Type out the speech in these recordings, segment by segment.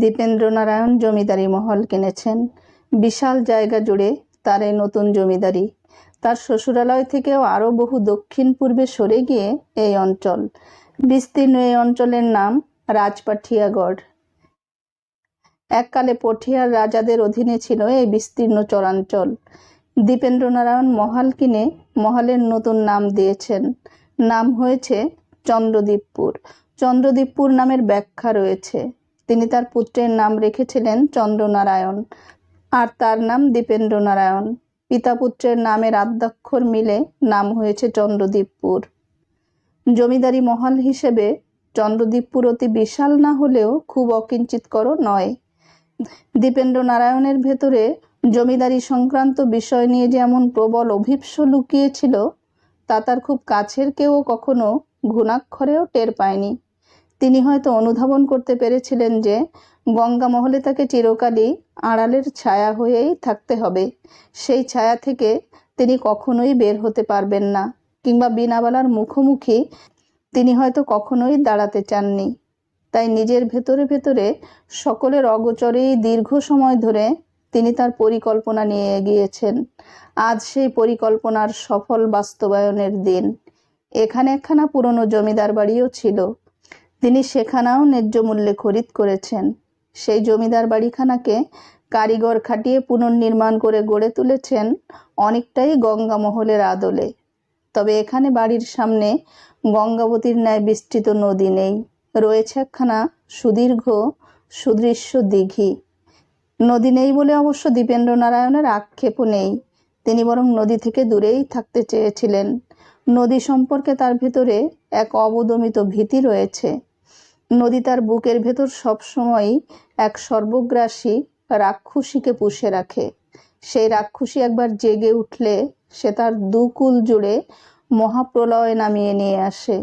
দীপেন্দ্রনারায়ণ জমিদারি মহল কিনেছেন। বিশাল জায়গা জুড়ে তার এই নতুন জমিদারি। তার শ্বশুরালয় থেকেও আরও বহু দক্ষিণ পূর্বে সরে গিয়ে এই অঞ্চল। বিস্তীর্ণ এই অঞ্চলের নাম রাজপাঠিয়াগড়। এককালে পঠিয়ার রাজাদের অধীনে ছিল এই বিস্তীর্ণ চরাঞ্চল। দীপেন্দ্রনারায়ণ মহল কিনে মহলের নতুন নাম দিয়েছেন। নাম হয়েছে চন্দ্রদ্বীপপুর। চন্দ্রদ্বীপপুর নামের ব্যাখ্যা রয়েছে। তিনি তার পুত্রের নাম রেখেছিলেন চন্দ্রনারায়ণ, আর তার নাম দীপেন্দ্রনারায়ণ। পিতা পুত্রের নামের আদ্যাক্ষর মিলে নাম হয়েছে চন্দ্রদ্বীপপুর। জমিদারি মহল হিসেবে চন্দ্রদ্বীপপুর অতি বিশাল না হলেও খুব অকিঞ্চিতকর নয়। দীপেন্দ্রনারায়ণের ভেতরে জমিদারি সংক্রান্ত বিষয় নিয়ে যে এমন প্রবল অভিপ্স লুকিয়েছিল তা তার খুব কাছের কেউ কখনো ঘুণাক্ষরেও টের পায়নি। তিনি হয়তো অনুধাবন করতে পেরেছিলেন যে গঙ্গা মহলে তাকে চিরকালই আড়ালের ছায়া হয়েই থাকতে হবে। সেই ছায়া থেকে তিনি কখনোই বের হতে পারবেন না, কিংবা বিনাবালার মুখোমুখি তিনি হয়তো কখনোই দাঁড়াতে চাননি। তাই নিজের ভেতরে ভেতরে সকলের অগোচরেই দীর্ঘ সময় ধরে তিনি তার পরিকল্পনা নিয়ে এগিয়েছেন। আজ সেই পরিকল্পনার সফল বাস্তবায়নের দিন। এখানে একখানা পুরনো জমিদার বাড়িও ছিল। তিনি সেখানেও ন্যায্য মূল্যে খরিদ করেছেন। সেই জমিদার বাড়িখানাকে কারিগর খাটিয়ে পুনর্নির্মাণ করে গড়ে তুলেছেন অনেকটাই গঙ্গা মহলের আদলে। তবে এখানে বাড়ির সামনে গঙ্গাবতীর ন্যায় বিস্তৃত নদী নেই। রয়েছে একখানা সুদীর্ঘ সুদৃশ্য দিঘি। নদী নেই বলে অবশ্য দীপেন্দ্রনারায়ণের আক্ষেপও নেই। তিনি বরং নদী থেকে দূরেই থাকতে চেয়েছিলেন। নদী সম্পর্কে তার ভেতরে এক অবদমিত ভীতি রয়েছে। নদী তার বুকের ভেতর সবসময়ই এক সর্বগ্রাসী রাক্ষসীকে পুষে রাখে। সেই রাক্ষসী একবার জেগে উঠলে সে তার দুকুল জুড়ে মহাপ্রলয় নামিয়ে নিয়ে আসে।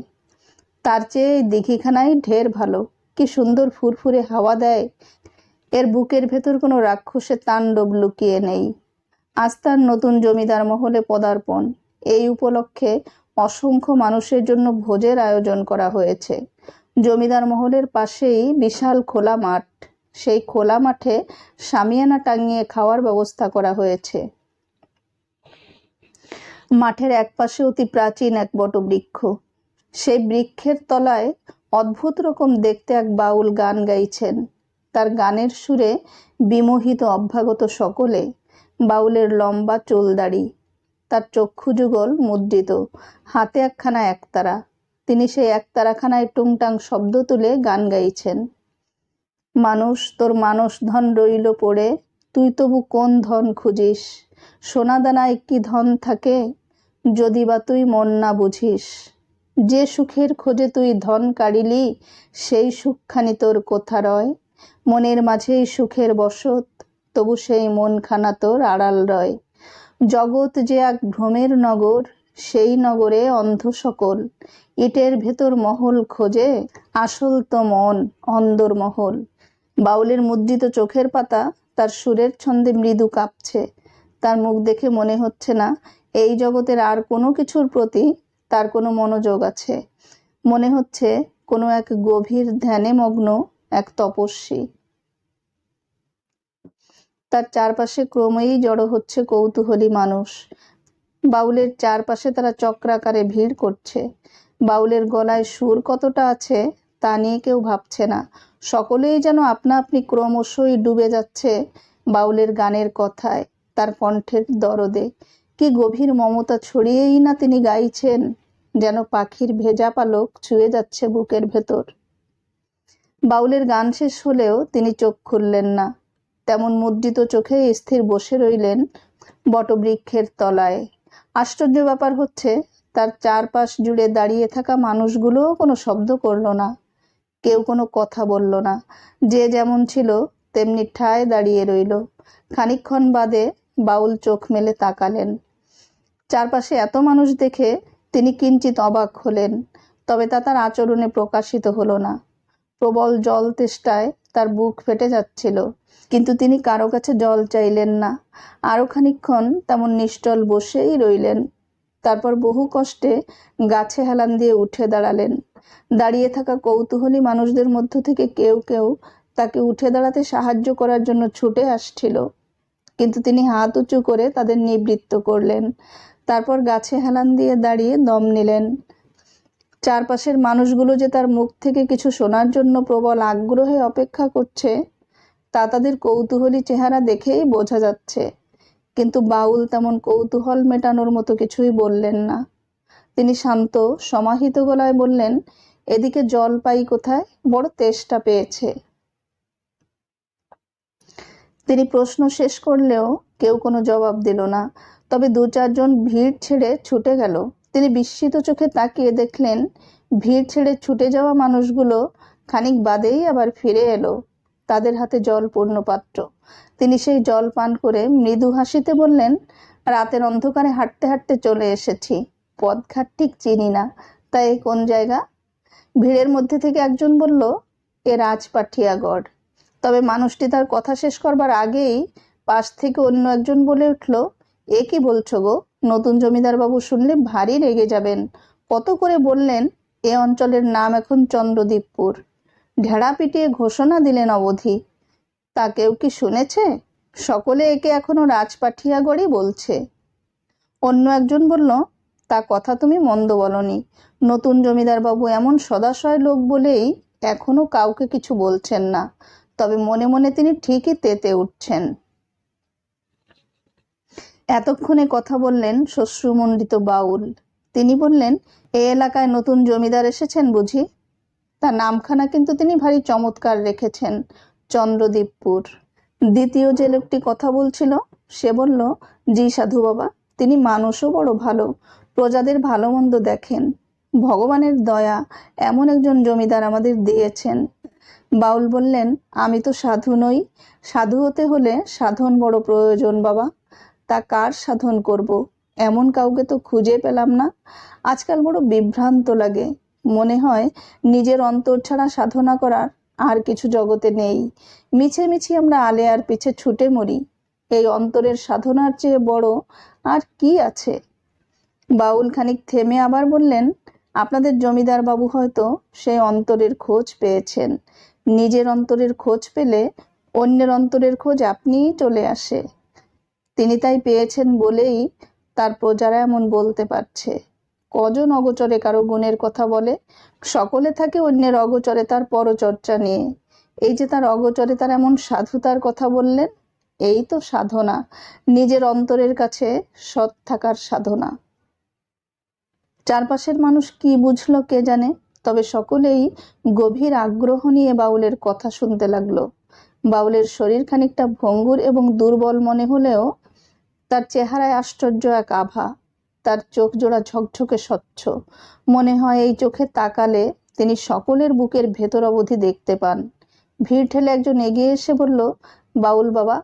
তার চেয়ে এই দিঘিখানাই ঢের ভালো। কি সুন্দর ফুরফুরে হাওয়া দেয়। এর বুকের ভেতর কোনো রাক্ষসের তাণ্ডব লুকিয়ে নেই। আজ তার নতুন জমিদার মহলে পদার্পণ। এই উপলক্ষে অসংখ্য মানুষের জন্য ভোজের আয়োজন করা হয়েছে। জমিদার মহলের পাশেই বিশাল খোলা মাঠ। সেই খোলা মাঠে শামিয়ানা টাঙিয়ে খাওয়ার ব্যবস্থা করা হয়েছে। মাঠের এক পাশে অতি প্রাচীন এক বটবৃক্ষ। সেই বৃক্ষের তলায় অদ্ভুত রকম দেখতে এক বাউল গান গাইছেন। তার গানের সুরে বিমোহিত অভ্যাগত সকলে। বাউলের লম্বা চুল দাড়ি, তার চক্ষু যুগল মুদ্রিত, হাতে একখানা একতারা। তিনি সেই একতারাখানায় টুংটাং শব্দ তুলে গান গাইছেন। মানুষ তোর মানস ধন রইল পড়ে, তুই তবু কোন ধন খুঁজিস? সোনাদানায় কি ধন থাকে, যদি বা তুই মন না বুঝিস। যে সুখের খোঁজে তুই ধন কাড়িলি, সেই সুখখানি তোর কোথা রয়? মনের মাঝেই সুখের বসত, তবু সেই মনখানা তোর আড়াল রয়। জগৎ যে এক ভ্রমের নগর, সেই নগরে অন্ধ সকল। ইটের ভেতর মহল খোঁজে, আসল তো মন অন্দর মহল। বাউলের মুদ্রিত চোখের পাতা তার সুরের ছন্দে মৃদু কাঁপছে। তার মুখ দেখে মনে হচ্ছে না এই জগতের আর কোনো কিছুর প্রতি তার কোনো মনোযোগ আছে। মনে হচ্ছে কোনো এক গভীর ধ্যানে মগ্ন এক তপস্বী। তার চারপাশে ক্রমেই জড়ো হচ্ছে কৌতূহলী মানুষ। বাউলের চারপাশে তারা চক্রাকারে ভিড় করছে। বাউলের গলায় সুর কতটা আছে তা নিয়ে কেউ ভাবছে না। সকলেই যেন আপনা আপনি ক্রমশই ডুবে যাচ্ছে বাউলের গানের কথায়, তার কণ্ঠের দরদে। কি গভীর মমতা ছড়িয়েই না তিনি গাইছেন, যেন পাখির ভেজা পালক ছুঁয়ে যাচ্ছে বুকের ভেতর। বাউলের গান শেষ হলেও তিনি চোখ খুললেন না। তেমন মুদ্রিত চোখে স্থির বসে রইলেন বটবৃক্ষের তলায়। আশ্চর্য ব্যাপার হচ্ছে, তার চারপাশ জুড়ে দাঁড়িয়ে থাকা মানুষগুলোও কোনো শব্দ করল না। কেউ কোনো কথা বলল না। যে যেমন ছিল তেমনি ঠায় দাঁড়িয়ে রইল। খানিকক্ষণ বাদে বাউল চোখ মেলে তাকালেন। চারপাশে এত মানুষ দেখে তিনি কিঞ্চিত অবাক হলেন, তবে তা তার আচরণে প্রকাশিত হলো না। প্রবল জল তেষ্টায় তার বুক ফেটে যাচ্ছিল, কিন্তু তিনি কারো কাছে জল চাইলেন না। আরো খানিকক্ষণ তেমন নিশ্চল বসেই রইলেন। তারপর বহু কষ্টে গাছে হেলান দিয়ে উঠে দাঁড়ালেন। দাঁড়িয়ে থাকা কৌতূহলী মানুষদের মধ্য থেকে কেউ কেউ তাকে উঠে দাঁড়াতে সাহায্য করার জন্য ছুটে আসছিল, কিন্তু তিনি হাত উঁচু করে তাদের নিবৃত্ত করলেন। তারপর গাছে হেলান দিয়ে দাঁড়িয়ে দম নিলেন। চারপাশের মানুষগুলো যে তার মুখ থেকে কিছু শোনার জন্য প্রবল আগ্রহে অপেক্ষা করছে তা তাদের কৌতূহলী চেহারা দেখেই বোঝা যাচ্ছে, কিন্তু বাউল তেমন কৌতূহল মেটানোর মতো কিছুই বললেন না। তিনি শান্ত সমাহিত গলায় বললেন, এদিকে জল পাই কোথায়, বড় তেষ্টা পেয়েছে। তিনি প্রশ্ন শেষ করলেও কেউ কোনো জবাব দিল না, তবে দু চারজন ভিড় ছেড়ে ছুটে গেল। তিনি বিস্মিত চোখে তাকিয়ে দেখলেন ভিড় ছেড়ে ছুটে যাওয়া মানুষগুলো খানিক বাদেই আবার ফিরে এলো, তাদের হাতে জল পূর্ণ পাত্র। তিনি সেই জল পান করে মৃদু হাসিতে বললেন, রাতের অন্ধকারে হাঁটতে হাঁটতে চলে এসেছি, পথঘাট ঠিক চিনি না, তাই কোন জায়গা? ভিড়ের মধ্যে থেকে একজন বলল, এ রাজপাঠিয়াগড়। তবে মানুষটি তার কথা শেষ করবার আগেই পাশ থেকে অন্য একজন বলে উঠল, এ কি বলছো গো, নতুন জমিদার বাবু শুনলে ভারী রেগে যাবেন। কত করে বললেন এ অঞ্চলের নাম এখন চন্দ্রদ্বীপপুর, ঢেড়া পিটিয়ে ঘোষণা দিলেন অবধি। তা কেউ কি শুনেছে? সকলে একে এখনো রাজপাঠিয়াগড়ই বলছে। অন্য একজন বলল, তা কথা তুমি মন্দ বলনি, নতুন জমিদার বাবু এমন সদাশয় লোক বলেই এখনো কাউকে কিছু বলছেন না, তবে মনে মনে তিনি ঠিকই তেতে উঠছেন। এতক্ষণে কথা বললেন শ্বশ্রুমণ্ডিত বাউল। তিনি বললেন, এ এলাকায় নতুন জমিদার এসেছেন বুঝি? তার নামখানা কিন্তু তিনি ভারী চমৎকার রেখেছেন, চন্দ্রদ্বীপপুর। দ্বিতীয় যে লোকটি কথা বলছিল সে বলল, জি সাধু বাবা, তিনি মানুষও বড় ভালো, প্রজাদের ভালো মন্দ দেখেন, ভগবানের দয়া এমন একজন জমিদার আমাদের দিয়েছেন। বাউল বললেন, আমি তো সাধু নই, সাধু হতে হলে সাধন বড় প্রয়োজন বাবা। তা কার সাধন করব, এমন কাউকে তো খুঁজে পেলাম না। আজকাল বড় বিভ্রান্ত লাগে, মনে হয় নিজের অন্তর ছাড়া সাধনা করার আর কিছু জগতে নেই। মিছি আমরা আলেয়ার পিছে ছুটে মরি, এই অন্তরের সাধনার চেয়ে বড় আর কি আছে? বাউল খানিক থেমে আবার বললেন, আপনাদের জমিদার বাবু হয়তো সেই অন্তরের খোঁজ পেয়েছেন। নিজের অন্তরের খোঁজ পেলে অন্যের অন্তরের খোঁজ আপনিই চলে আসে। তিনি তাই পেয়েছেন বলেই তার প্রজারা এমন বলতে পারছে। কজন অগোচরে কারো গুণের কথা বলে, সকলে থাকে অন্যের অগোচরে তার পরচর্চা নিয়ে। এই যে তার অগোচরে তার এমন সাধুতার কথা বললেন, এই তো সাধনা, নিজের অন্তরের কাছে সৎ থাকার সাধনা। চারপাশের মানুষ কি বুঝলো কে জানে, তবে সকলেই গভীর আগ্রহ নিয়ে বাউলের কথা শুনতে লাগলো। বাউলের শরীর খানিকটা ভঙ্গুর এবং দুর্বল মনে হলেও তার চেহারায় আশ্চর্য এক আভা। তার চোখ জোড়া ঝকঝকে স্বচ্ছ, মনে হয় এই চোখে তাকালে তিনি সকলের বুকের ভেতর অবধি দেখতে পান। ভিড় ঠেলে একজন এগিয়ে এসে বলল, বাউল বাবা,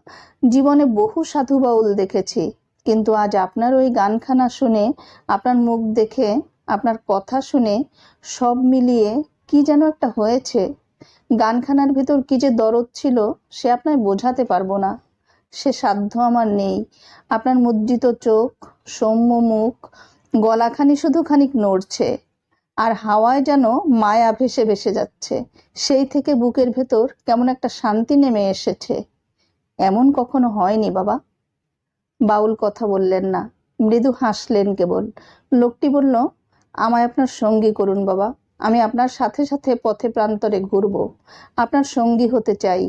জীবনে বহু সাধু বাউল দেখেছি, কিন্তু আজ আপনার ওই গানখানা শুনে, আপনার মুখ দেখে, আপনার কথা শুনে সব মিলিয়ে কি যেন একটা হয়েছে। গানখানার ভেতর কি যে দরদ ছিল সে আপনায় বোঝাতে পারবো না, সে সাধ্য আমার নেই। আপনার মুদ্রিত চোখ, সৌম্য মুখ, গলাখানি শুধু খানিক নড়ছে, আর হাওয়ায় যেন মায়া ভেসে ভেসে যাচ্ছে, সেই থেকে বুকের ভেতর কেমন একটা শান্তি নেমে এসেছে। এমন কখনো হয়নি বাবা। বাউল কথা বললেন না, মৃদু হাসলেন কেবল। লোকটি বলল, আমায় আপনার সঙ্গী করুন বাবা, আমি আপনার সাথে সাথে পথে প্রান্তরে ঘুরব, আপনার সঙ্গী হতে চাই,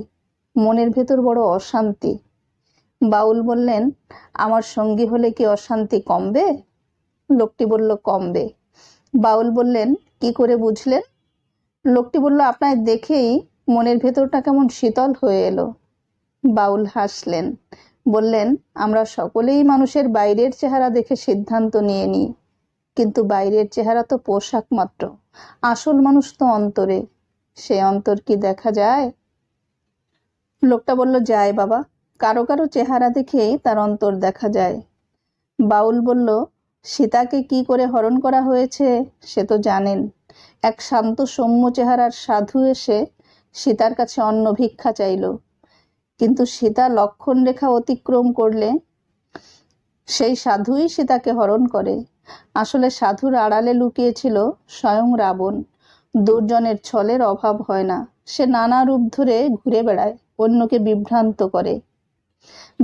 মনের ভেতর বড় অশান্তি। বাউল বললেন, আমার সঙ্গী হলে কি অশান্তি কমবে? লোকটি বলল, কমবে। বাউল বললেন, কি করে বুঝলেন? লোকটি বলল, আপনায় দেখেই মনের ভেতরটা কেমন শীতল হয়ে এলো। বাউল হাসলেন, বললেন, আমরা সকলেই মানুষের বাইরের চেহারা দেখে সিদ্ধান্ত নিয়ে নিই, কিন্তু বাইরের চেহারা তো পোশাক মাত্র, আসল মানুষ তো অন্তরে। সে অন্তর কি দেখা যায়? লোকটা বলল, যায় বাবা, কারো কারো চেহারা দেখেই তার অন্তর দেখা যায়। বাউল বলল, সীতাকে কি করে হরণ করা হয়েছে সে তো জানেন। এক শান্ত সৌম্য চেহারার সাধু এসে সীতার কাছে অন্ন ভিক্ষা চাইল, কিন্তু সীতা লক্ষণ রেখা অতিক্রম করলে সেই সাধুই সীতাকে হরণ করে। আসলে সাধুর আড়ালে লুকিয়েছিল স্বয়ং রাবণ। দুর্জনের ছলের অভাব হয় না। সে নানা রূপ ধরে ঘুরে বেড়ায়, অন্যকে বিভ্রান্ত করে।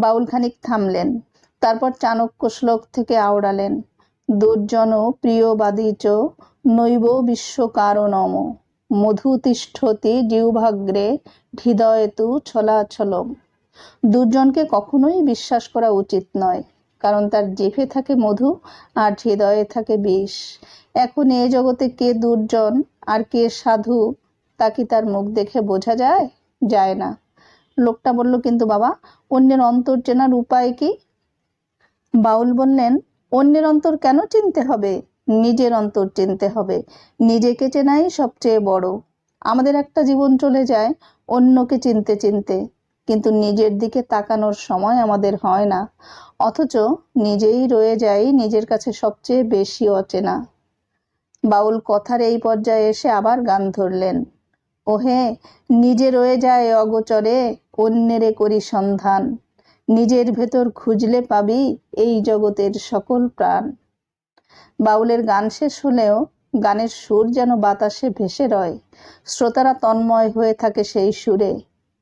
বাউল খানিক থামলেন, তারপর চাণক্য শ্লোক থেকে আওড়ালেন, দুর্জন প্রিয়বাদী চ নৈব বিশ্বকারণম মধু তিষ্ঠতি জিহ্বাগ্রে হৃদয়েতু ছলাছলম। দুর্জনকে কখনোই বিশ্বাস করা উচিত নয়, কারণ তার জিভে থাকে মধু আর হৃদয়ে থাকে বিষ। এখন এ জগতে কে দুর্জন আর কে সাধু তা কি তার মুখ দেখে বোঝা যায়? যায় না। লোকটা বলল, কিন্তু বাবা, অন্যের অন্তর চেনার উপায় কি? বাউল বললেন, অন্যের অন্তর কেন চিনতে হবে? নিজের অন্তর চিনতে হবে। নিজেকে চেনাই সবচেয়ে বড়। আমাদের একটা জীবন চলে যায় অন্যকে চিনতে চিনতে, কিন্তু নিজের দিকে তাকানোর সময় আমাদের হয় না। অথচ নিজেই রয়ে যাই নিজের কাছে সবচেয়ে বেশি অচেনা। বাউল কথার এই পর্যায়ে এসে আবার গান ধরলেন, ওহে নিজে রয়ে যায় অগোচরে অন্যেরে করি সন্ধান, নিজের ভেতর খুঁজলে পাবি এই জগতের সকল প্রাণ। বাউলের গান শেষ হলেও গানের সুর যেন বাতাসে ভেসে রয়। শ্রোতারা তন্ময় হয়ে থাকে সেই সুরে,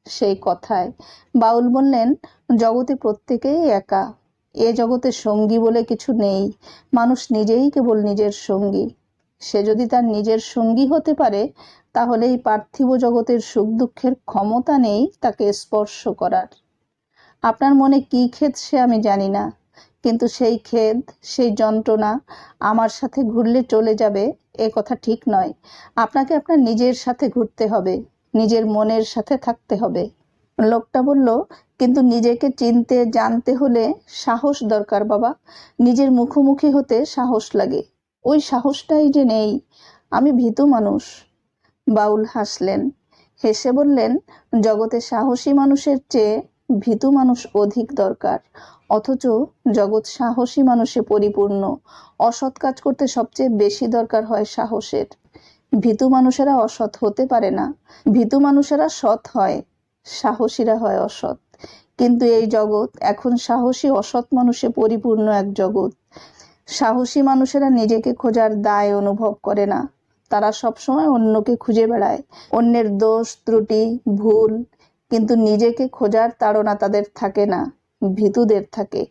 সেই কথায়। বাউল বললেন, জগতে প্রত্যেকেই একা। এ জগতে সঙ্গী বলে কিছু নেই। মানুষ নিজেই কেবল নিজের সঙ্গী। সে যদি তার নিজের সঙ্গী হতে পারে, তাহলে এই পার্থিব জগতের সুখ দুঃখের ক্ষমতা নেই তাকে স্পর্শ করার। আপনার মনে কি খেদ সে আমি জানি না, কিন্তু সেই খেদ, সেই যন্ত্রণা আমার সাথে ঘুরলে চলে যাবে এ কথা ঠিক নয়। আপনাকে আপনার নিজের সাথে ঘুরতে হবে, নিজের মনের সাথে থাকতে হবে। লোকটা বলল, কিন্তু নিজেকে চিনতে জানতে হলে সাহস দরকার বাবা। নিজের মুখোমুখি হতে সাহস লাগে। ওই সাহসটাই যে নেই। আমি ভীতু মানুষ। বাউল হাসলেন, হেসে বললেন, জগতে সাহসী মানুষের চেয়ে ভীতু মানুষ অধিক দরকার। অথচ জগৎ সাহসী মানুষে পরিপূর্ণ। অসৎ কাজ করতে সবচেয়ে বেশি দরকার হয় সাহসের। ভীতু মানুষেরা অসৎ হতে পারে না। ভীতু মানুষেরা সৎ হয়, সাহসীরা হয় অসৎ। কিন্তু এই জগৎ এখন সাহসী অসৎ মানুষে পরিপূর্ণ এক জগৎ। সাহসী মানুষেরা নিজেকে খোঁজার দায় অনুভব করে না। তারা সবসময় অন্যকে খুঁজে বেড়ায়, অন্যের দোষ ত্রুটি ভুল, কিন্তু নিজেকে খোঁজার তাড়না তাদের থাকে না, ভীতুদের থাকে।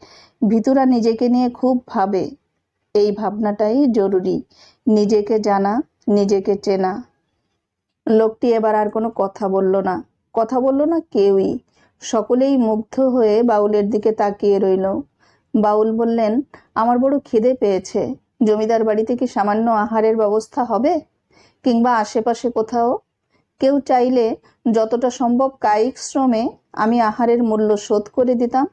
ভীতুরা নিজেকে নিয়ে খুব ভাবে। এই ভাবনাটাই জরুরি, নিজেকে জানা, নিজেকে চেনা। লোকটি এবার আর কোনো কথা বলল না। কথা বলল না কেউই। সকলেই মুগ্ধ হয়ে বাউলের দিকে তাকিয়ে রইল। বাউল বললেন, আমার বড় খিদে পেয়েছে। জমিদার বাড়িতে কি সামান্য আহারের ব্যবস্থা হবে? কিংবা আশেপাশে কোথাও? কেউ চাইলে যতটা সম্ভব কায়িক শ্রমে আমি আহারের মূল্য শোধ করে দিতাম।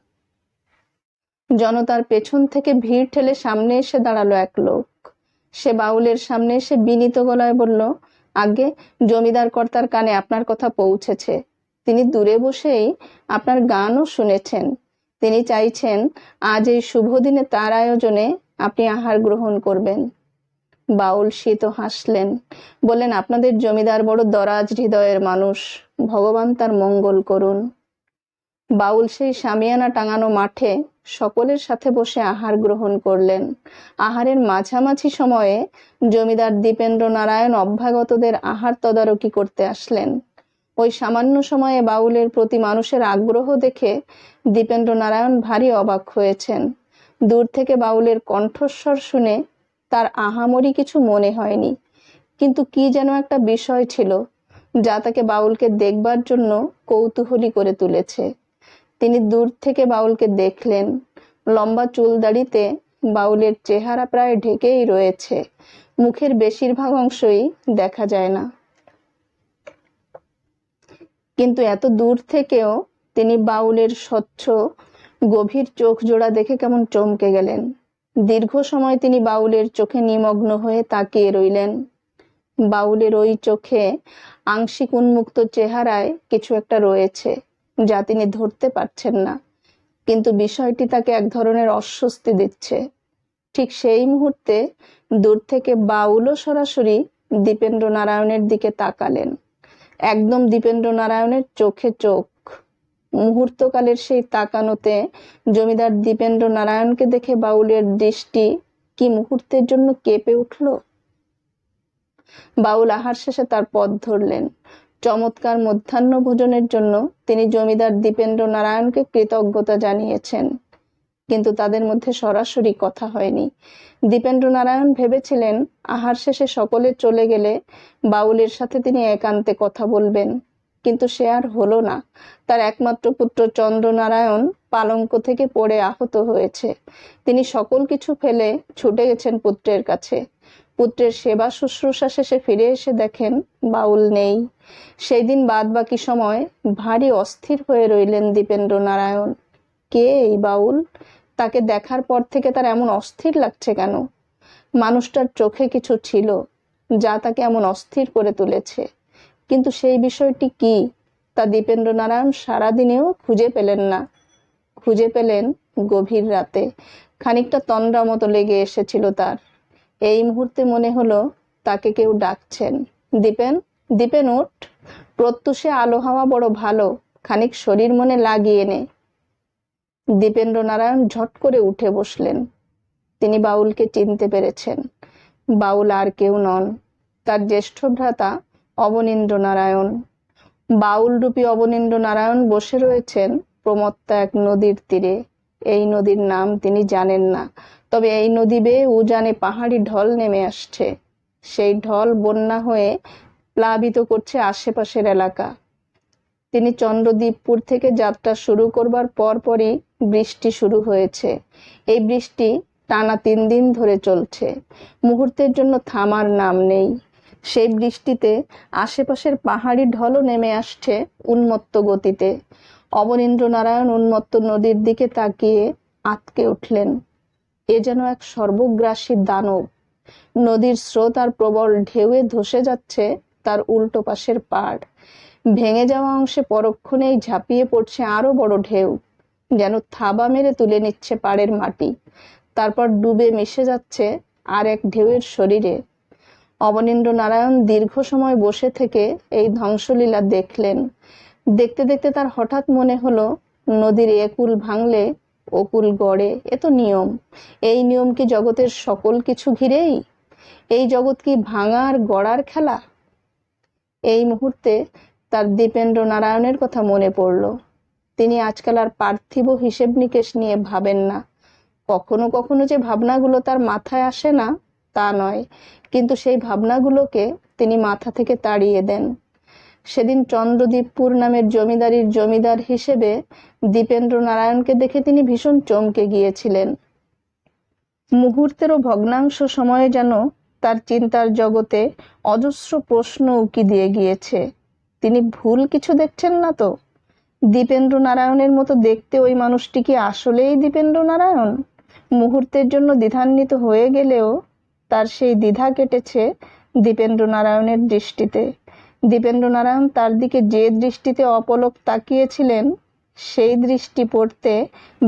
জনতার পেছন থেকে ভিড় ঠেলে সামনে এসে দাঁড়ালো এক লোক। সে বাউলের সামনে এসে বিনীত গলায় বলল, আগে জমিদার কর্তার কানে আপনার কথা পৌঁছেছে। তিনি দূরে বসেই আপনার গানও শুনেছেন। তিনি চাইছেন আজ এই শুভ দিনে তার আয়োজনে আপনি আহার গ্রহণ করবেন। বাউল শীত হাসলেন, বললেন, আপনাদের জমিদার বড় দরাজ হৃদয়ের মানুষ, ভগবান তার মঙ্গল করুন। বাউল সেই শামিয়ানা টাঙানো মাঠে সকলের সাথে বসে আহার গ্রহণ করলেন। আহারের মাঝামাঝি সময়ে জমিদার দীপেন্দ্র নারায়ণ অভ্যাগতদের আহার তদারকি করতে আসলেন। ওই সামান্য সময়ে বাউলের প্রতি মানুষের আগ্রহ দেখে দীপেন্দ্র নারায়ণ ভারী অবাক হয়েছেন। দূর থেকে বাউলের কণ্ঠস্বর শুনে তার আহামরি কিছু মনে হয়নি, কিন্তু কি যেন একটা বিষয় ছিল যা তাকে বাউলকে দেখবার জন্য কৌতূহলী করে তুলেছে। তিনি দূর থেকে বাউলকে দেখলেন। লম্বা চুল দাড়িতে বাউলের চেহারা প্রায় ঢেকেই রয়েছে, মুখের বেশিরভাগ অংশই দেখা যায় না। কিন্তু এত দূর থেকেও তিনি বাউলের স্বচ্ছ গভীর চোখ জোড়া দেখে কেমন চমকে গেলেন। দীর্ঘ সময় তিনি বাউলের চোখে নিমগ্ন হয়ে তাকিয়ে রইলেন। বাউলের ওই চোখে আংশিক উন্মুক্ত চেহারায় কিছু একটা রয়েছে যা তিনি ধরতে পারছেন না, কিন্তু বিষয়টি তাকে এক ধরনের অস্বস্তি দিচ্ছে। ঠিক সেই মুহূর্তে দূর থেকে বাউলও সরাসরি দীপেন্দ্র নারায়ণের দিকে তাকালেন, একদম দীপেন্দ্র নারায়ণের চোখে চোখ। মুহূর্তকালের সেই তাকানোতে জমিদার দীপেন্দ্র নারায়ণকে দেখে বাউলের দৃষ্টি কি মুহূর্তের জন্য কেঁপে উঠল। বাউল আহার শেষে তার পথ ধরলেন। চমৎকার মধ্যাহ্ন ভোজনের জন্য তিনি জমিদার দীপেন্দ্র নারায়ণকে কৃতজ্ঞতা জানিয়েছেন, কিন্তু তাদের মধ্যে সরাসরি কথা হয়নি। দীপেন্দ্র নারায়ণ ভেবেছিলেন আহার শেষে সকলে চলে গেলে বাউলের সাথে তিনি একান্তে কথা বলবেন, কিন্তু সে আর হলো না। তার একমাত্র পুত্র চন্দ্রনারায়ণ পালঙ্ক থেকে পড়ে আহত হয়েছে। তিনি সকল কিছু ফেলে ছুটে গেছেন পুত্রের কাছে। পুত্রের সেবা শুশ্রূষা শেষে ফিরে এসে দেখেন বাউল নেই। সেই দিন বাদ বাকি সময় ভারী অস্থির হয়ে রইলেন দীপেন্দ্র নারায়ণ। কে এই বাউল? তাকে দেখার পর থেকে তার এমন অস্থির লাগছে কেন? মানুষটার চোখে কিছু ছিল যা তাকে এমন অস্থির করে তুলেছে, কিন্তু সেই বিষয়টি কি তা দীপেন্দ্র নারায়ণ সারাদিনেও খুঁজে পেলেন না। খুঁজে পেলেন গভীর রাতে। খানিকটা তন্দ্রা মতো লেগে এসেছিল তার। এই মুহূর্তে মনে হলো তাকে কেউ ডাকছেন। দীপেন, দীপেন ওঠ, প্রত্যুষে আলো হাওয়া বড় ভালো, খানিক শরীর মনে লাগিয়ে নে। দীপেন্দ্র নারায়ণ ঝট করে উঠে বসলেন। তিনি বাউলকে চিনতে পেরেছেন। বাউল আর কেউ নন, তার জ্যেষ্ঠ ভ্রাতা অবনীন্দ্র নারায়ণ। বাউল রূপী অবনীন্দ্র নারায়ণ বসে রয়েছেন প্রমত্তা এক নদীর তীরে। এই নদীর নাম তিনি জানেন না, তবে এই নদী বেয়ে উজানে পাহাড়ি ঢল নেমে আসছে। সেই ঢল বন্যা হয়ে প্লাবিত করছে আশেপাশের এলাকা। তিনি চন্দ্রদ্বীপপুর থেকে যাত্রা শুরু করবার পরপরই বৃষ্টি শুরু হয়েছে। এই বৃষ্টি টানা 3 দিন ধরে চলছে। মুহূর্তের জন্য থামার নাম নেই। সেই বৃষ্টিতে আশেপাশের পাহাড়ি ঢলও নেমে আসছে উন্মত্ত গতিতে। অবনীন্দ্র নারায়ণ উন্মত্ত নদীর দিকে তাকিয়ে আঁতকে উঠলেন। এ যেন এক সর্বগ্রাসী দানব। নদীর স্রোত আর প্রবল ঢেউয়ে ধসে যাচ্ছে তার উল্টো পাশের পাড়। ভেঙে যাওয়া অংশে পরক্ষণেই ঝাঁপিয়ে পড়ছে আরো বড় ঢেউ, যেন থাবা মেরে তুলে নিচ্ছে পাড়ের মাটি। তারপর ডুবে মিশে যাচ্ছে আর এক ঢেউয়ের শরীরে। অবনীন্দ্র নারায়ণ দীর্ঘ সময় বসে থেকে এই ধ্বংসলীলা দেখলেন। দেখতে দেখতে তার হঠাৎ মনে হলো, নদীর একুল ভাঙলে ওকুল গড়ে, এ তো নিয়ম। এই নিয়ম কি জগতের সকল কিছু ঘিরেই? এই জগৎ কি ভাঙা আর গড়ার খেলা? এই মুহূর্তে তার দীপেন্দ্র নারায়ণের কথা মনে পড়ল। তিনি আজকাল আর পার্থিব হিসেব নিকেশ নিয়ে ভাবেন না। কখনো কখনো যে ভাবনাগুলো তার মাথায় আসে না তা নয়, কিন্তু সেই ভাবনাগুলোকে তিনি মাথা থেকে তাড়িয়ে দেন। সেদিন চন্দ্রদ্বীপপুর নামের জমিদারির জমিদার হিসেবে দীপেন্দ্র নারায়ণকে দেখে তিনি ভীষণ চমকে গিয়েছিলেন। মুহূর্তেরও ভগ্নাংশ সময়ে যেন তার চিন্তার জগতে অজস্র প্রশ্ন উকি দিয়ে গিয়েছে। তিনি ভুল কিছু দেখছেন না তো? দীপেন্দ্র নারায়ণের মতো দেখতে ওই মানুষটি কি আসলেই দীপেন্দ্র নারায়ণ? মুহূর্তের জন্য দ্বিধান্বিত হয়ে গেলেও তার সেই দ্বিধা কেটেছে দীপেন্দ্র নারায়ণের দৃষ্টিতে। দীপেন্দ্র নারায়ণ তার দিকে যে দৃষ্টিতে অপলক তাকিয়েছিলেন, সেই দৃষ্টি পড়তে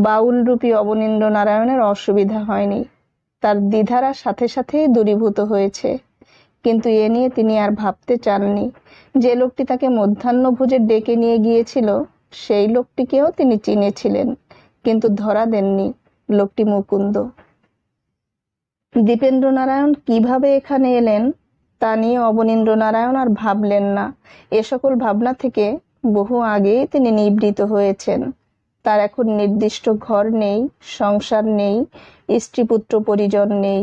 বাউল রূপী অবনীন্দ্র নারায়ণের অসুবিধা হয়নি। তার দ্বিধারা সাথে সাথেই দূরীভূত হয়েছে। কিন্তু এ নিয়ে তিনি আর ভাবতে চাননি। যে লোকটি তাকে মধ্যাহ্নভোজে ডেকে নিয়ে গিয়েছিল, সেই লোকটিকেও তিনি চিনেছিলেন, কিন্তু ধরা দেননি। লোকটি মুকুন্দ। দীপেন্দ্র নারায়ণ কিভাবে এখানে এলেন তা নিয়ে অবনীন্দ্র নারায়ণ আর ভাবলেন না। এ সকল ভাবনা থেকে বহু আগেই তিনি নিবৃত হয়েছেন। তার এখন নির্দিষ্ট ঘর নেই, সংসার নেই, স্ত্রীপুত্র পরিজন নেই।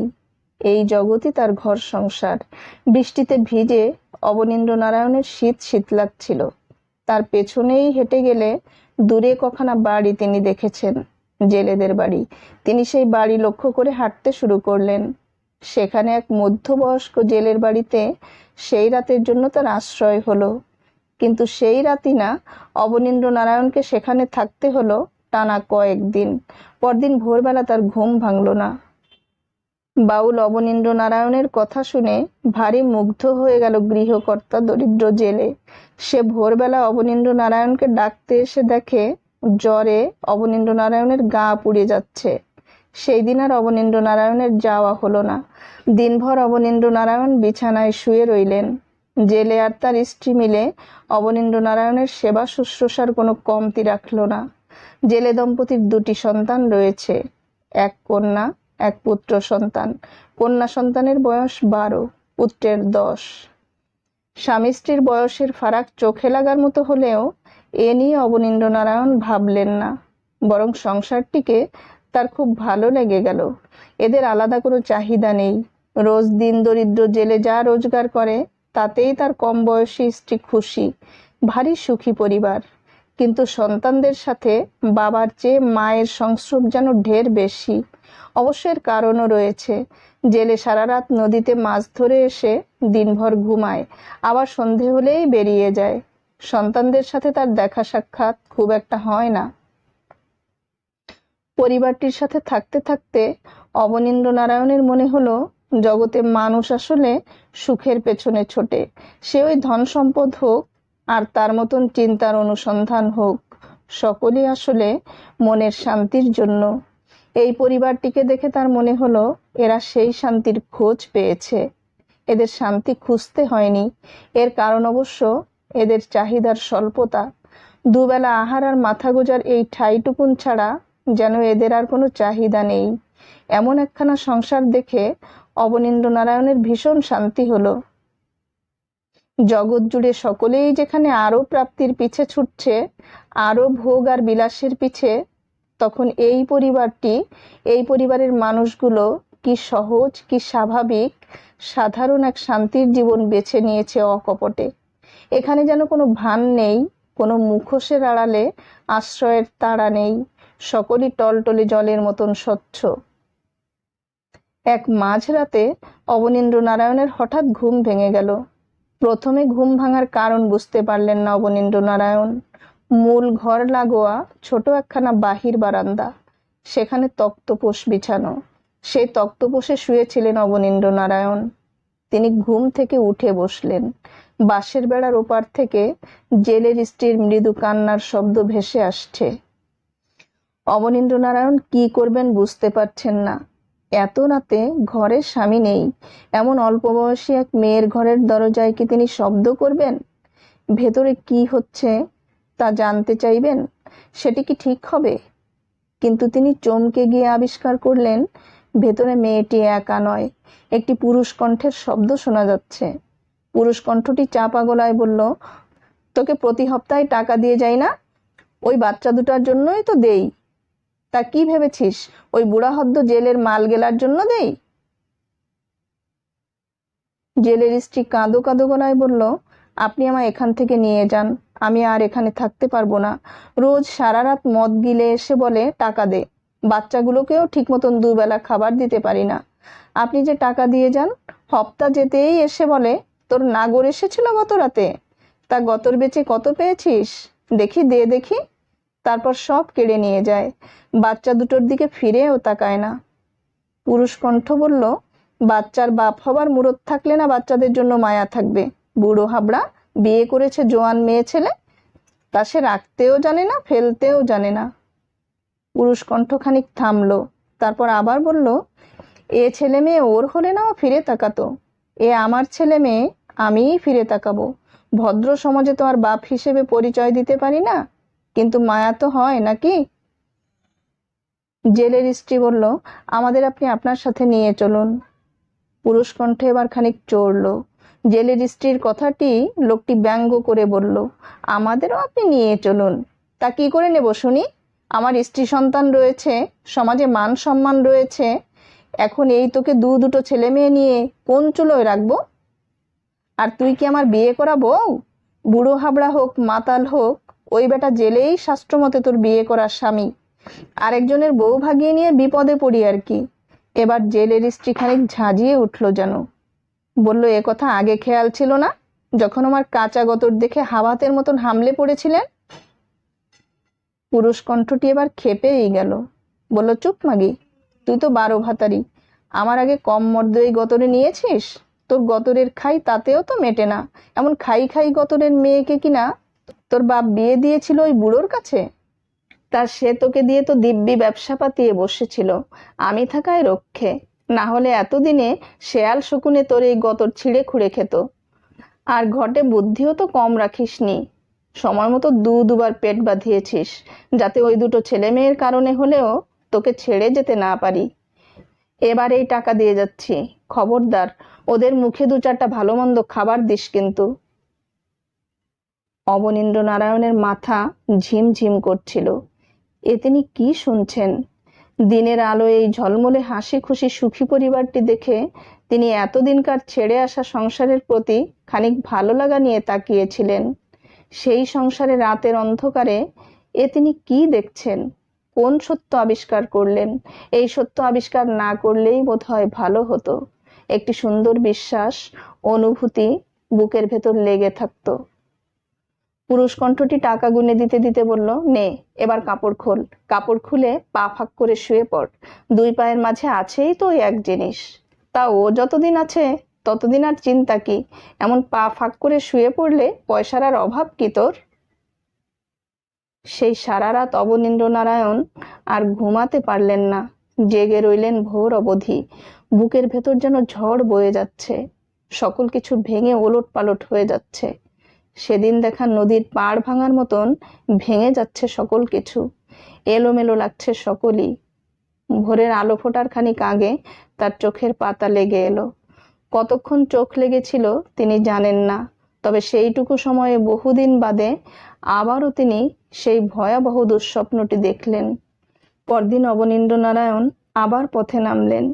এই জগৎই তার ঘর সংসার। বৃষ্টিতে ভিজে অবনীন্দ্র নারায়ণের শীত শীত লাগছিল। তার পেছনেই হেঁটে গেলে দূরে কখানা বাড়ি তিনি দেখেছেন, জেলেদের বাড়ি। তিনি সেই বাড়ি লক্ষ্য করে হাঁটতে শুরু করলেন। সেখানে এক মধ্যবয়স্ক জেলের বাড়িতে সেই রাতের জন্য তার আশ্রয় হলো। কিন্তু সেই রাতই না, অবনীন্দ্র নারায়ণকে সেখানে থাকতে হলো টানা কয়েকদিন। পরদিন ভোরবেলা তার ঘুম ভাঙল না। বাউল অবনীন্দ্র নারায়ণের কথা শুনে ভারী মুগ্ধ হয়ে গেল গৃহকর্তা দরিদ্র জেলে। সে ভোরবেলা অবনীন্দ্র নারায়ণকে ডাকতে এসে দেখে জ্বরে অবনীন্দ্র নারায়ণের গা পুড়ে যাচ্ছে। সেই দিন আর অবনীন্দ্র নারায়ণের যাওয়া হলো না। দিনভর অবনীন্দ্র নারায়ণ বিছানায় শুয়ে রইলেন। জেলে আর তার স্ত্রী মিলে অবনীন্দ্র নারায়ণের সেবা শুশ্রূষার কোনো কমতি রাখল না। জেলে দম্পতির 2টি সন্তান রয়েছে, এক কন্যা, এক পুত্র সন্তান। কন্যা সন্তানের বয়স 12, পুত্রের 10। স্বামী স্ত্রীর বয়সের ফারাক চোখে লাগার মতো হলেও এ নিয়ে অবনীন্দ্রনারায়ণ ভাবলেন না, বরং সংসারটিকে তার খুব ভালো লেগে গেল। এদের আলাদা কোনো চাহিদা নেই। রোজ দিন দরিদ্র জেলে যা রোজগার করে তাতেই তার কম বয়সী স্ত্রী খুশি। ভারী সুখী পরিবার। কিন্তু সন্তানদের সাথে বাবার চেয়ে মায়ের সংস্রব যেন ঢের বেশি। অবশ্য এর কারণও রয়েছে। জেলে সারা রাত নদীতে মাছ ধরে এসে দিনভর ঘুমায়, আবার সন্ধে হলেই বেরিয়ে যায়। সন্তানদের সাথে তার দেখা সাক্ষাৎ খুব একটা হয় না। পরিবারটির সাথে থাকতে থাকতে অবনীন্দ্রনারায়ণের মনে হলো জগতে মানুষ আসলে সুখের পেছনে ছোটে। সে ওই ধন সম্পদ হোক আর তার মতন চিন্তার অনুসন্ধান হোক, সকলই আসলে মনের শান্তির জন্য। এই পরিবারটিকে দেখে তার মনে হলো এরা সেই শান্তির খোঁজ পেয়েছে। এদের শান্তি খুঁজতে হয়নি। এর কারণ অবশ্য এদের চাহিদার স্বল্পতা। দুবেলা আহার আর মাথা গোজার এই ঠাইটুকুন ছাড়া যেন এদের আর কোনো চাহিদা নেই। এমন একখানা সংসার দেখে অবনীন্দ্রনারায়ণের ভীষণ শান্তি হলো। জগৎ জুড়ে সকলেই যেখানে আরো প্রাপ্তির পিছে ছুটছে, আরো ভোগ আর বিলাসের পিছে, তখন এই পরিবারের মানুষগুলো কি সহজ, কি স্বাভাবিক, সাধারণ এক শান্তির জীবন বেছে নিয়েছে অকপটে। এখানে যেন কোনো ভান নেই, কোনো মুখোশের আড়ালে আশ্রয়ের তাড়া নেই। সকলই টলটলে জলের মতন স্বচ্ছ। এক মাঝরাতে অবনীন্দ্রনারায়ণের হঠাৎ ঘুম ভেঙে গেল। প্রথমে ঘুম ভাঙার কারণ বুঝতে পারলেন না অবনীন্দ্রনারায়ণ। মূল ঘর লাগোয়া ছোট একখানা বাহির বারান্দা, সেখানে তক্তপোষ বিছানো। সেই তক্তপোষে শুয়েছিলেন অবনীন্দ্রনারায়ণ। তিনি ঘুম থেকে উঠে বসলেন। বাঁশের বেড়ার ওপার থেকে জেলের স্ত্রীর মৃদু কান্নার শব্দ ভেসে আসছে। অবনীন্দ্রনারায়ণ কি করবেন বুঝতে পারছেন না। এত রাতে ঘরে স্বামী নেই, এমন অল্প বয়সী এক মেয়ের ঘরের দরজায় কি তিনি শব্দ করবেন? ভেতরে কি হচ্ছে তা জানতে চাইবেন? সেটি কি ঠিক হবে? কিন্তু তিনি চমকে গিয়ে আবিষ্কার করলেন ভেতরে মেয়েটি একা নয়, একটি পুরুষ কণ্ঠের শব্দ শোনা যাচ্ছে। পুরুষ কণ্ঠটি চাপা গলায় বলল, তোকে প্রতি সপ্তাহে টাকা দিয়ে যাই না? ওই বাচ্চা দুটার জন্যই তো দেই। তা কি ভেবেছিস ওই বুড়াহদ্দ জেলের মাল গেলার জন্য দেই? জেলের স্ত্রী কাঁদো কাঁদো গলায় বলল, আপনি আমায় এখান থেকে নিয়ে যান, আমি আর এখানে থাকতে পারবো না। রোজ সারা রাত মদ গিলে এসে বলে টাকা দে, বাচ্চাগুলোকেও ঠিক মতন দুবেলা খাবার দিতে পারি না। আপনি যে টাকা দিয়ে যান, হপ্তা যেতেই এসে বলে তোর নাগর এসেছিল গত রাতে, তা গতর বেচে কত পেয়েছিস দেখি, দে দেখি। তারপর সব কেড়ে নিয়ে যায়। বাচ্চা দুটোর দিকে ফিরেও তাকায় না। পুরুষ কণ্ঠ বলল, বাচ্চার বাপ হবার মুরত থাকলে না বাচ্চাদের জন্য মায়া থাকবে? বুড়ো হাবড়া বিয়ে করেছে জোয়ান মেয়ে ছেলে, তা সে রাখতেও জানে না, ফেলতেও জানে না। পুরুষ কণ্ঠ খানিক থামলো, তারপর আবার বলল, এ ছেলে মেয়ে ওর হলে না ও ফিরে তাকাতো। এ আমার ছেলে মেয়ে, আমিই ফিরে তাকাবো। ভদ্র সমাজে তো আর বাপ হিসেবে পরিচয় দিতে পারি না, কিন্তু মায়া তো হয় নাকি? জেলের স্ত্রী বলল, আমাদের আপনি আপনার সাথে নিয়ে চলুন। পুরুষ কণ্ঠে এবার খানিক চড়ল। জেলের স্ত্রীর কথাটি লোকটি ব্যঙ্গ করে বলল, আমাদেরও আপনি নিয়ে চলুন? তা কি করে নেব শুনি? আমার স্ত্রী সন্তান রয়েছে, সমাজে মান সম্মান রয়েছে। এখন এই তোকে দুটো ছেলে মেয়ে নিয়ে কোন চুলোয় রাখবো? আর তুই কি আমার বিয়ে করা বউ? বুড়ো হাবড়া হোক মাতাল হোক, ওই বেটা জেলেই শাস্ত্রমতে তোর বিয়ে করার স্বামী। আরেকজনের বউ ভাগিয়ে নিয়ে বিপদে পড়ি আর কি। এবার জেলের স্ত্রী খানিক ঝাঁঝিয়ে উঠল যেন। বলল, এ কথা আগে খেয়াল ছিল না, যখন আমার কাঁচা গতর দেখে হাওয়াতের মতন হামলে পড়েছিলেন? পুরুষ কণ্ঠটি এবার খেপেই গেল। বলল, চুপ মাগি, তুই তো 12 ভাতারি, আমার আগে কম মর্দ এই গতরে নিয়েছিস? তোর গতরের খাই তাতেও তো মেটে না। এমন খাই খাই গতরের মেয়েকে কিনা তোর বাপ বিয়ে দিয়েছিল ওই বুড়োর কাছে। তার সে তোকে দিয়ে তো দিব্যি ব্যবসা পাতিয়ে বসেছিল, আমি থাকায় রক্ষে। না হলে এতদিনে শেয়াল শকুনে তোর এই গতর ছিঁড়ে খুঁড়ে খেত। আর ঘটে বুদ্ধিও তো কম রাখিসনি, সময় মতো দুবার পেট বাঁধিয়েছিস, যাতে ওই দুটো ছেলে মেয়ের কারণে হলেও তোকে ছেড়ে যেতে না পারি। এবার এই টাকা দিয়ে যাচ্ছি, খবরদার ওদের মুখে দু চারটা ভালো মন্দ খাবার দিস কিন্তু। অবনীন্দ্রনারায়ণের মাথা ঝিমঝিম করছিল। এ তিনি কি শুনছেন? দিনের আলোয় এই ঝলমলে হাসি খুশি সুখী পরিবারটি দেখে তিনি এতদিনকার ছেড়ে আসা সংসারের প্রতি খানিক ভালো লাগা নিয়ে তাকিয়েছিলেন। সেই সংসারে রাতের অন্ধকারে এ তিনি কি দেখছেন? কোন সত্য আবিষ্কার করলেন? এই সত্য আবিষ্কার না করলেই বোধহয় ভালো হতো। একটি সুন্দর বিশ্বাস, অনুভূতি বুকের ভেতর লেগে থাকতো। পুরুষ কণ্ঠটি টাকা গুনে দিতে দিতে বলল, নে এবার কাপড় খোল। কাপড় খুলে পা ফাঁক করে শুয়ে পড়। দুই পায়ের মাঝে আছেই তো এক জিনিস। তা ও যতদিন আছে ততদিন আর চিন্তা কি? এমন পা ফাঁক করে শুয়ে পড়লে পয়সার আর অভাব কি তোর? সেই সারা রাত অবনীন্দ্রনারায়ণ আর ঘুমাতে পারলেন না। জেগে রইলেন ভোর অবধি। বুকের ভেতর যেন ঝড় বয়ে যাচ্ছে। সকল কিছু ভেঙে ওলট পালট হয়ে যাচ্ছে। সেদিন দেখা নদীর পাড় ভাঙার মতন ভেঙে যাচ্ছে সকল কিছু। এলোমেলো লাগছে সকলই। ভোরের আলো ফোটার খানিক আগে তার চোখের পাতা লেগে এলো। কতক্ষণ চোখ লেগেছিল তিনি জানেন না, তবে সেইটুকু সময়ে বহুদিন বাদে আবারও তিনি সেই ভয়াবহ দুঃস্বপ্নটি দেখলেন। পরদিন অবনীন্দ্রনারায়ণ আবার পথে নামলেন,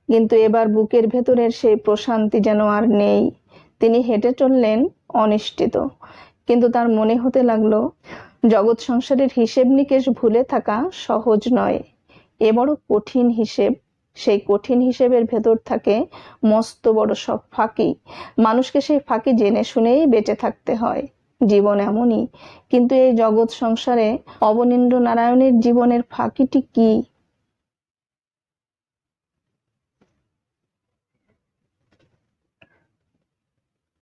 কিন্তু এবার বুকের ভেতরের সেই প্রশান্তি যেন আর নেই। তিনি হেঁটে চললেন অনিশ্চিত, কিন্তু তার মনে হতে লাগলো জগৎ সংসারের হিসেব নিকেশ ভুলে থাকা সহজ নয়। এ বড় কঠিন হিসেব। সেই কঠিন হিসেবের ভেতর থাকে মস্ত বড় সব ফাঁকি। মানুষকে সেই ফাঁকি জেনে শুনেই বেঁচে থাকতে হয়। জীবন এমনই। কিন্তু এই জগৎ সংসারে অবনীন্দ্রনারায়ণের জীবনের ফাঁকিটি কি?